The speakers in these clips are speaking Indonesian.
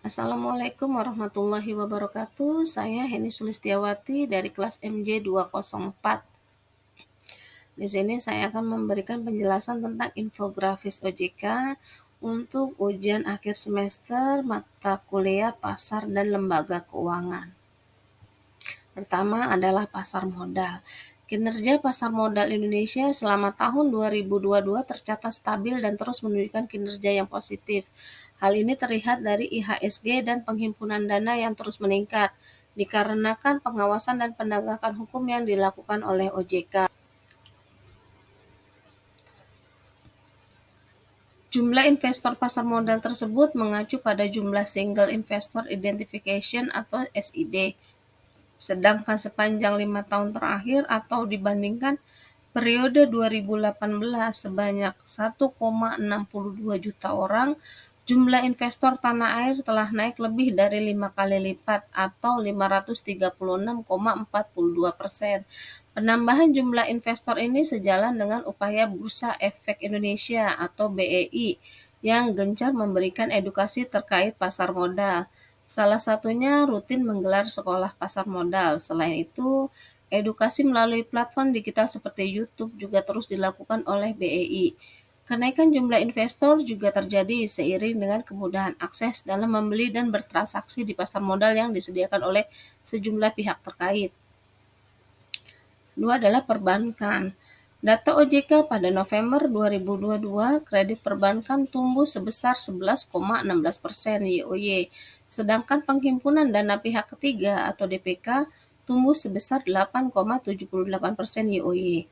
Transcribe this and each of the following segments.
Assalamualaikum warahmatullahi wabarakatuh. Saya Heni Sulistiawati dari kelas MJ 204. Di sini saya akan memberikan penjelasan tentang infografis OJK untuk ujian akhir semester mata kuliah pasar dan lembaga keuangan. Pertama adalah pasar modal. Kinerja pasar modal Indonesia selama tahun 2022 tercatat stabil dan terus menunjukkan kinerja yang positif. Hal ini terlihat dari IHSG dan penghimpunan dana yang terus meningkat, dikarenakan pengawasan dan penegakan hukum yang dilakukan oleh OJK. Jumlah investor pasar modal tersebut mengacu pada jumlah Single Investor Identification atau SID. Sedangkan sepanjang 5 tahun terakhir atau dibandingkan periode 2018 sebanyak 1,62 juta orang, jumlah investor tanah air telah naik lebih dari 5 kali lipat atau 536,42%. Penambahan jumlah investor ini sejalan dengan upaya Bursa Efek Indonesia atau BEI yang gencar memberikan edukasi terkait pasar modal. Salah satunya rutin menggelar sekolah pasar modal. Selain itu, edukasi melalui platform digital seperti YouTube juga terus dilakukan oleh BEI. Kenaikan jumlah investor juga terjadi seiring dengan kemudahan akses dalam membeli dan bertransaksi di pasar modal yang disediakan oleh sejumlah pihak terkait. Dua adalah perbankan. Data OJK pada November 2022, kredit perbankan tumbuh sebesar 11,16% YoY, sedangkan penghimpunan dana pihak ketiga atau DPK tumbuh sebesar 8,78% YoY.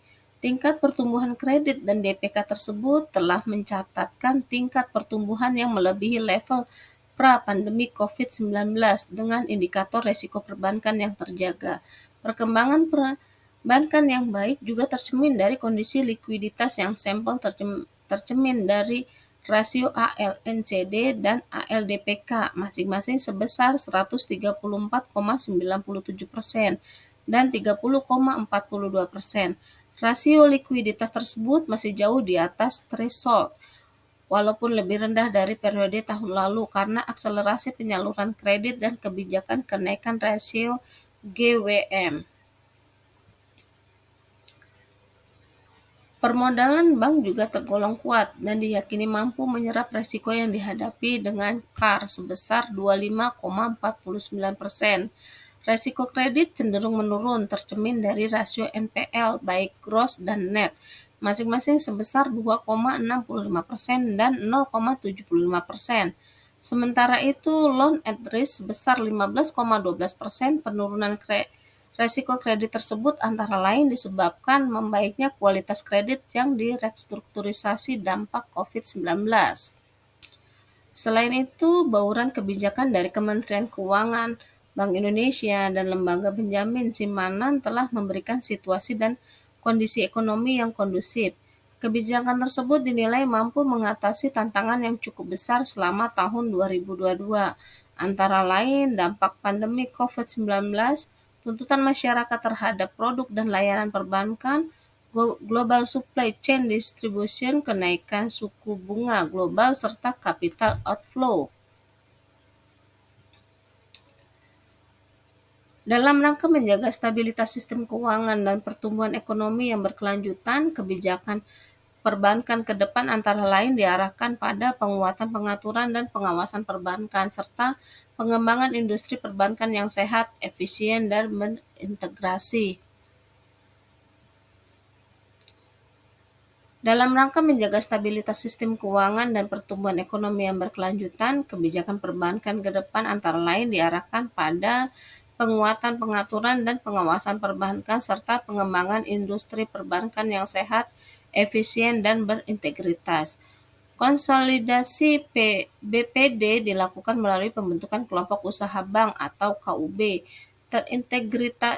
Tingkat pertumbuhan kredit dan DPK tersebut telah mencatatkan tingkat pertumbuhan yang melebihi level pra-pandemi COVID-19 dengan indikator resiko perbankan yang terjaga. Perkembangan perbankan yang baik juga tercermin dari kondisi likuiditas yang sampel tercermin dari rasio ALNCD dan ALDPK masing-masing sebesar 134,97% dan 30,42%. Rasio likuiditas tersebut masih jauh di atas threshold, walaupun lebih rendah dari periode tahun lalu karena akselerasi penyaluran kredit dan kebijakan kenaikan rasio GWM. Permodalan bank juga tergolong kuat dan diyakini mampu menyerap resiko yang dihadapi dengan CAR sebesar 25,49%. Resiko kredit cenderung menurun tercermin dari rasio NPL baik gross dan net masing-masing sebesar 2,65% dan 0,75%. Sementara itu, loan at risk sebesar 15,12%. Penurunan resiko kredit tersebut antara lain disebabkan membaiknya kualitas kredit yang direstrukturisasi dampak COVID-19. Selain itu, bauran kebijakan dari Kementerian Keuangan, Bank Indonesia, dan lembaga penjamin simpanan telah memberikan situasi dan kondisi ekonomi yang kondusif. Kebijakan tersebut dinilai mampu mengatasi tantangan yang cukup besar selama tahun 2022, antara lain dampak pandemi COVID-19, tuntutan masyarakat terhadap produk dan layanan perbankan, global supply chain distribution, kenaikan suku bunga global, serta capital outflow. Dalam rangka menjaga stabilitas sistem keuangan dan pertumbuhan ekonomi yang berkelanjutan, kebijakan perbankan ke depan antara lain diarahkan pada penguatan pengaturan dan pengawasan perbankan, serta pengembangan industri perbankan yang sehat, efisien, dan berintegrasi. Dalam rangka menjaga stabilitas sistem keuangan dan pertumbuhan ekonomi yang berkelanjutan, kebijakan perbankan ke depan antara lain diarahkan pada penguatan pengaturan dan pengawasan perbankan serta pengembangan industri perbankan yang sehat, efisien, dan berintegritas. Konsolidasi BPD dilakukan melalui pembentukan kelompok usaha bank atau KUB terintegrasi,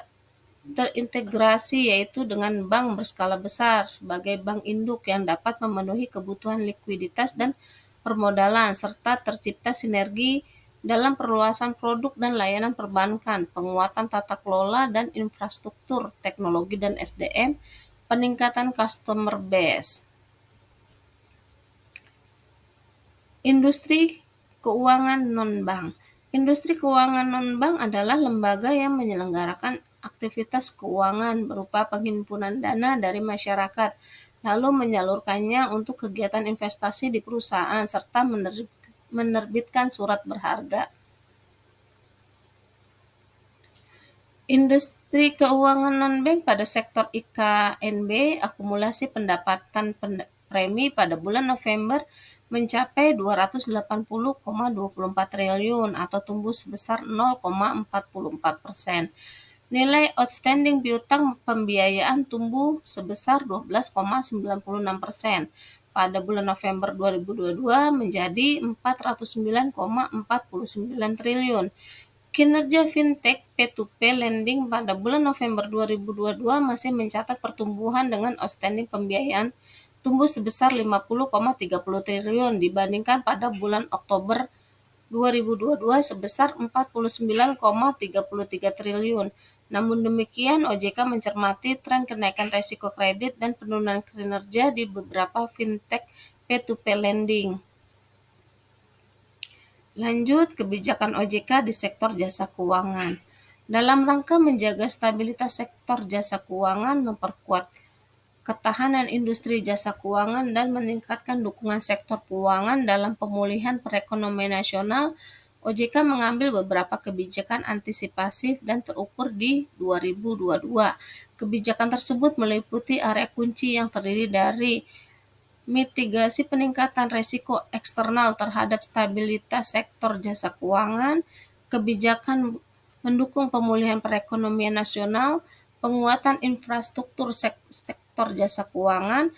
yaitu dengan bank berskala besar sebagai bank induk yang dapat memenuhi kebutuhan likuiditas dan permodalan, serta tercipta sinergi dalam perluasan produk dan layanan perbankan, penguatan tata kelola dan infrastruktur, teknologi dan SDM, peningkatan customer base. Industri keuangan non-bank. Industri keuangan non-bank adalah lembaga yang menyelenggarakan aktivitas keuangan berupa penghimpunan dana dari masyarakat, lalu menyalurkannya untuk kegiatan investasi di perusahaan serta menerbitkan surat berharga. Industri keuangan non-bank pada sektor IKNB, akumulasi pendapatan premi pada bulan November mencapai 280,24 triliun atau tumbuh sebesar 0,44%. Nilai outstanding piutang pembiayaan tumbuh sebesar 12,96%. Pada bulan November 2022 menjadi 409,49 triliun. Kinerja fintech P2P lending pada bulan November 2022 masih mencatat pertumbuhan dengan outstanding pembiayaan tumbuh sebesar 50,30 triliun dibandingkan pada bulan Oktober 2022 sebesar 49,33 triliun. Namun demikian, OJK mencermati tren kenaikan resiko kredit dan penurunan kinerja di beberapa fintech P2P lending. Lanjut, kebijakan OJK di sektor jasa keuangan. Dalam rangka menjaga stabilitas sektor jasa keuangan, memperkuat ketahanan industri jasa keuangan, dan meningkatkan dukungan sektor keuangan dalam pemulihan perekonomian nasional, OJK mengambil beberapa kebijakan antisipasif dan terukur di 2022. Kebijakan tersebut meliputi area kunci yang terdiri dari mitigasi peningkatan risiko eksternal terhadap stabilitas sektor jasa keuangan, kebijakan mendukung pemulihan perekonomian nasional, penguatan infrastruktur sektor jasa keuangan,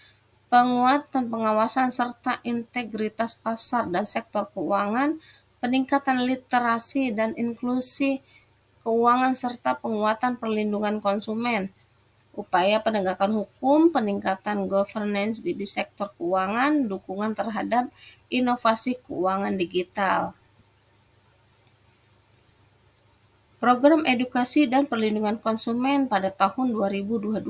penguatan pengawasan serta integritas pasar dan sektor keuangan, peningkatan literasi dan inklusi keuangan serta penguatan perlindungan konsumen. Upaya penegakan hukum, peningkatan governance di sektor keuangan, dukungan terhadap inovasi keuangan digital. Program edukasi dan perlindungan konsumen pada tahun 2022.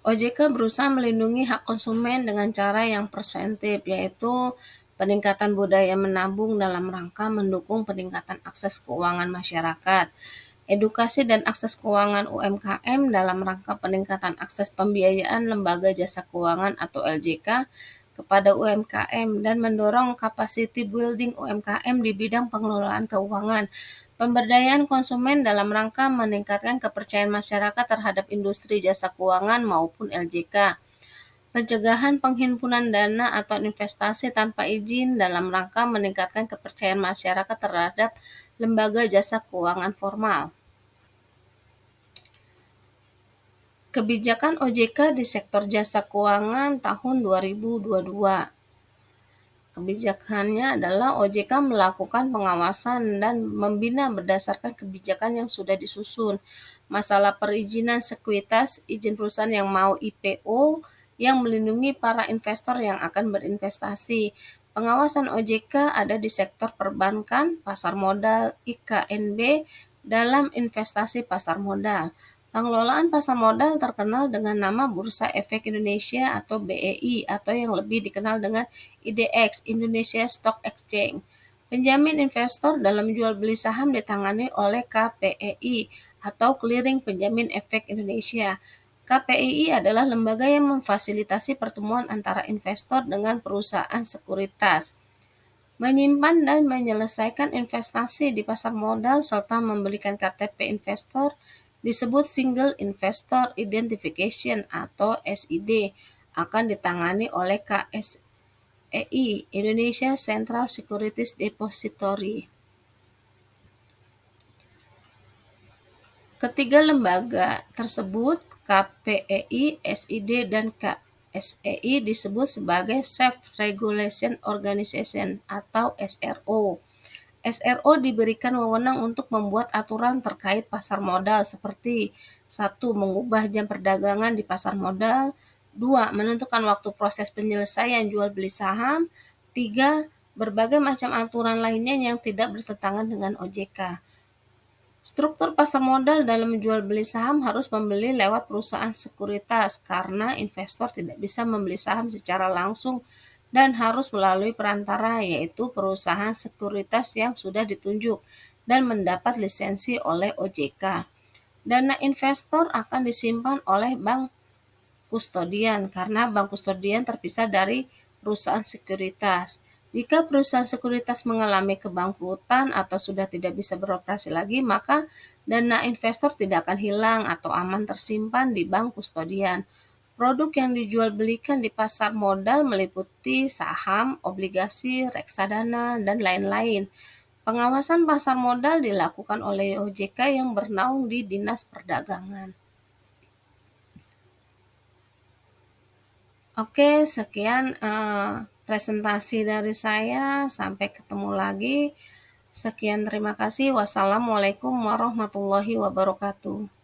OJK berusaha melindungi hak konsumen dengan cara yang preventif, yaitu peningkatan budaya menabung dalam rangka mendukung peningkatan akses keuangan masyarakat, edukasi dan akses keuangan UMKM dalam rangka peningkatan akses pembiayaan lembaga jasa keuangan atau LJK kepada UMKM, dan mendorong capacity building UMKM di bidang pengelolaan keuangan, pemberdayaan konsumen dalam rangka meningkatkan kepercayaan masyarakat terhadap industri jasa keuangan maupun LJK, pencegahan penghimpunan dana atau investasi tanpa izin dalam rangka meningkatkan kepercayaan masyarakat terhadap lembaga jasa keuangan formal. Kebijakan OJK di sektor jasa keuangan tahun 2022. Kebijakannya adalah OJK melakukan pengawasan dan membina berdasarkan kebijakan yang sudah disusun. Masalah perizinan sekuitas, izin perusahaan yang mau IPO, yang melindungi para investor yang akan berinvestasi. Pengawasan OJK ada di sektor perbankan, pasar modal, IKNB, dalam investasi pasar modal. Pengelolaan pasar modal terkenal dengan nama Bursa Efek Indonesia atau BEI atau yang lebih dikenal dengan IDX, Indonesia Stock Exchange. Penjamin investor dalam jual beli saham ditangani oleh KPEI atau Clearing Penjamin Efek Indonesia. KPEI adalah lembaga yang memfasilitasi pertemuan antara investor dengan perusahaan sekuritas, menyimpan dan menyelesaikan investasi di pasar modal serta membelikan KTP investor disebut Single Investor Identification atau SID, akan ditangani oleh KSEI, Indonesia Central Securities Depository. Ketiga lembaga tersebut, KPEI, SID, dan KSEI disebut sebagai Self-Regulation Organization atau SRO. SRO diberikan wewenang untuk membuat aturan terkait pasar modal seperti 1. Mengubah jam perdagangan di pasar modal, 2. Menentukan waktu proses penyelesaian jual beli saham, 3. Berbagai macam aturan lainnya yang tidak bertentangan dengan OJK. Struktur pasar modal dalam jual beli saham harus membeli lewat perusahaan sekuritas karena investor tidak bisa membeli saham secara langsung dan harus melalui perantara, yaitu perusahaan sekuritas yang sudah ditunjuk dan mendapat lisensi oleh OJK. Dana investor akan disimpan oleh bank kustodian karena bank kustodian terpisah dari perusahaan sekuritas. Jika perusahaan sekuritas mengalami kebangkrutan atau sudah tidak bisa beroperasi lagi, maka dana investor tidak akan hilang atau aman tersimpan di bank kustodian. Produk yang dijual belikan di pasar modal meliputi saham, obligasi, reksadana, dan lain-lain. Pengawasan pasar modal dilakukan oleh OJK yang bernaung di Dinas Perdagangan. Oke, sekian presentasi dari saya. Sampai ketemu lagi. Sekian, terima kasih. Wassalamualaikum warahmatullahi wabarakatuh.